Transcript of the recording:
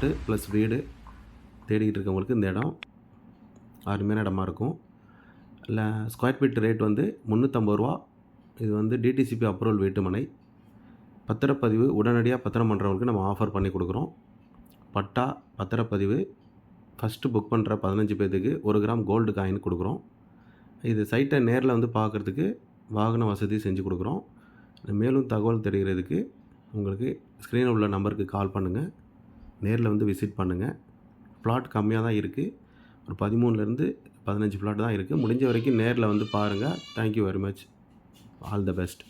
Plot plus வீடு தேடிக்கிட்டு இருக்கவங்களுக்கு இந்த இடம் அருமையான இடமா இருக்கும். இல்லை ஸ்கொயர் ஃபீட் ரேட் வந்து 350 ரூபா. இது வந்து டிடிசிபி அப்ரூவல் வீட்டு மனை. பத்திரப்பதிவு உடனடியாக பத்திரம் பண்ணுறவங்களுக்கு நம்ம ஆஃபர் பண்ணி கொடுக்குறோம். பட்டா பத்திரப்பதிவு ஃபஸ்ட்டு புக் பண்ணுற 15 பேர்த்துக்கு 1 கிராம் கோல்டு காயின் கொடுக்குறோம். இது சைட்டை நேரில் வந்து பார்க்குறதுக்கு வாகன வசதி செஞ்சு கொடுக்குறோம். மேலும் தகவல் தெரிகிறதுக்கு உங்களுக்கு ஸ்க்ரீனில் உள்ள நம்பருக்கு கால் பண்ணுங்கள். நேரில் வந்து விசிட் பண்ணுங்கள். பிளாட் கம்மியாக தான் இருக்குது. ஒரு 13லேருந்து 15 பிளாட் தான் இருக்குது. முடிஞ்ச வரைக்கும் நேரில் வந்து பாருங்கள். Thank you very much. All the best.